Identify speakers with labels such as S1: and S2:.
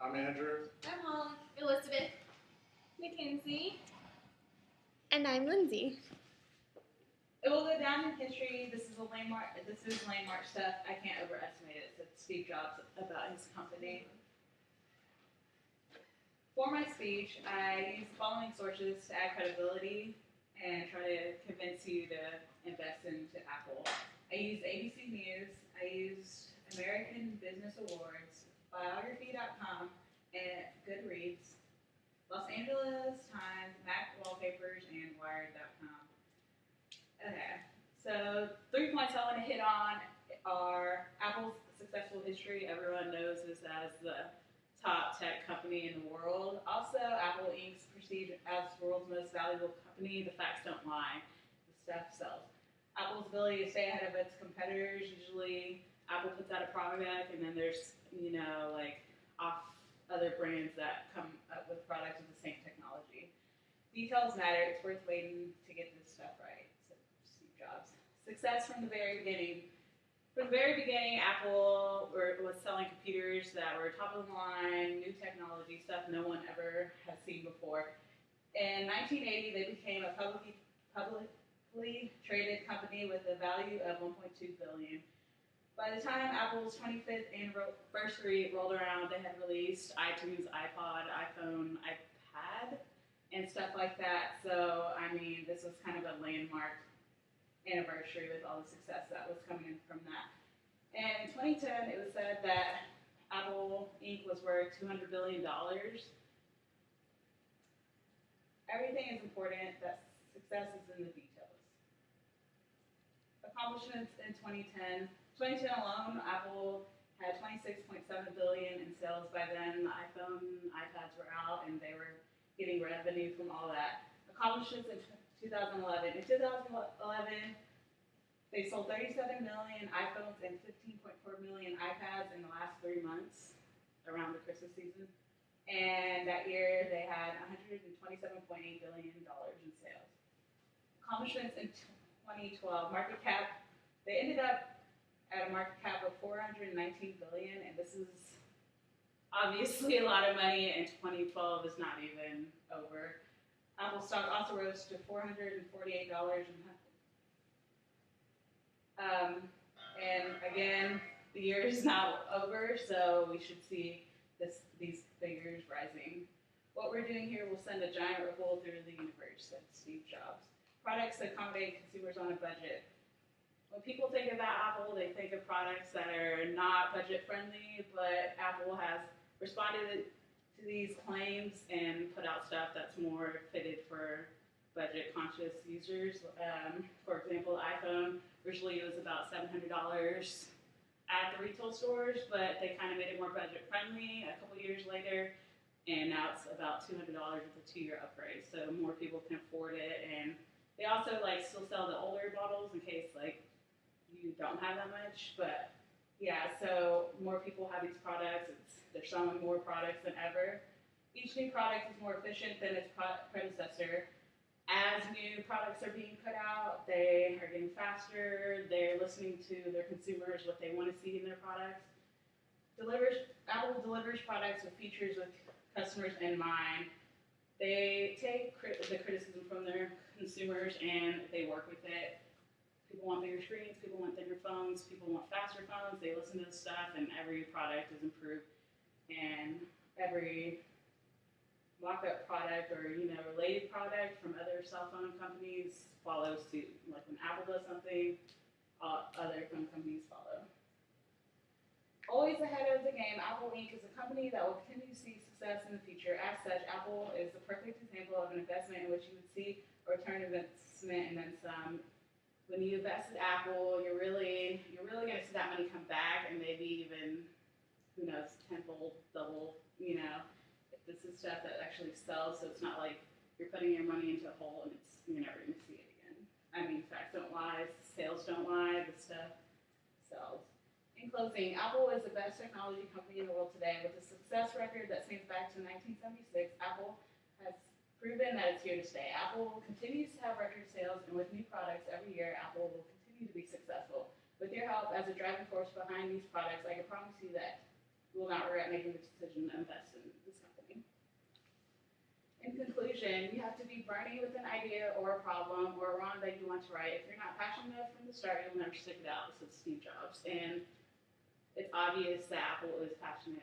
S1: I'm Andrew.
S2: I'm Holly. Elizabeth. Mackenzie.
S3: And I'm Lindsay.
S4: It will go down in history. This is landmark stuff. I can't overestimate it. It's Steve Jobs about his company. For my speech, I use the following sources to add credibility and try to convince you to invest into Apple. I used ABC News. I used American Business Awards, Biography.com, and Goodreads, Los Angeles Times, Mac Wallpapers, and Wired.com. Okay, so 3 points I want to hit on are Apple's successful history. Everyone knows this as the top tech company in the world. Also, Apple Inc.'s perceived as the world's most valuable company. The facts don't lie. The stuff sells. Apple's ability to stay ahead of its competitors. Usually, Apple puts out a product, and then there's, off other brands that come up with products with the same technology. Details matter. It's worth waiting to get this stuff right. So, Steve Jobs. Success from the very beginning. From the very beginning, Apple was selling computers that were top of the line, new technology, stuff no one ever has seen before. In 1980, they became a publicly traded company with a value of $1.2 billion. By the time Apple's 25th anniversary rolled around, they had released iTunes, iPod, iPhone, iPad, and stuff like that. So, this was kind of a landmark anniversary with all the success that was coming in from that. And in 2010, it was said that Apple Inc. was worth $200 billion. Everything is important. That success is in the details. Accomplishments in 2010. 2010 alone, Apple had $26.7 billion in sales. By then, the iPhone, iPads were out, and they were getting revenue from all that. Accomplishments in 2011. In 2011, they sold 37 million iPhones and 15.4 million iPads in the last 3 months around the Christmas season. And that year, they had $127.8 billion in sales. Accomplishments in 2012. Market cap. They ended up at a market cap of $419 billion, and this is obviously a lot of money, and 2012 is not even over. Apple stock also rose to $448. And again, the year is now over, so we should see these figures rising. What we're doing here will send a giant ripple through the universe, said Steve Jobs. Products that accommodate consumers on a budget. When people think about Apple, they think of products that are not budget friendly, but Apple has responded to these claims and put out stuff that's more fitted for budget conscious users. For example, the iPhone, originally it was about $700 at the retail stores, but they kind of made it more budget friendly a couple years later, and now it's about $200 with a 2-year upgrade, so more people can afford it. And they also still sell the older models in case you don't have that much, but yeah, so more people have these products. They're selling more products than ever. Each new product is more efficient than its predecessor. As new products are being put out, they are getting faster. They're listening to their consumers, what they want to see in their products. Apple delivers products with features with customers in mind. They take the criticism from their consumers and they work with it. People want bigger screens, people want thinner phones, people want faster phones. They listen to this stuff, and every product is improved. And every mock-up product or related product from other cell phone companies follows suit. Like when Apple does something, other phone companies follow. Always ahead of the game, Apple Inc. is a company that will continue to see success in the future. As such, Apple is the perfect example of an investment in which you would see a return of investment and then some. When you invest in Apple, you're really going to see that money come back, and maybe even, who knows, tenfold, double. If this is stuff that actually sells, so it's not like you're putting your money into a hole and you're never going to see it again. Facts don't lie, sales don't lie, the stuff sells. In closing, Apple is the best technology company in the world today. With a success record that stems back to 1976, Apple has proven that it's here to stay. Apple continues to have record sales, and with new products every year, Apple will continue to be successful. With your help as a driving force behind these products, I can promise you that You will not regret making the decision to invest in this company. In conclusion, you have to be burning with an idea or a problem or a wrong that you want to right. If you're not passionate enough from the start, you'll never stick it out, said Steve Jobs. And it's obvious that Apple is passionate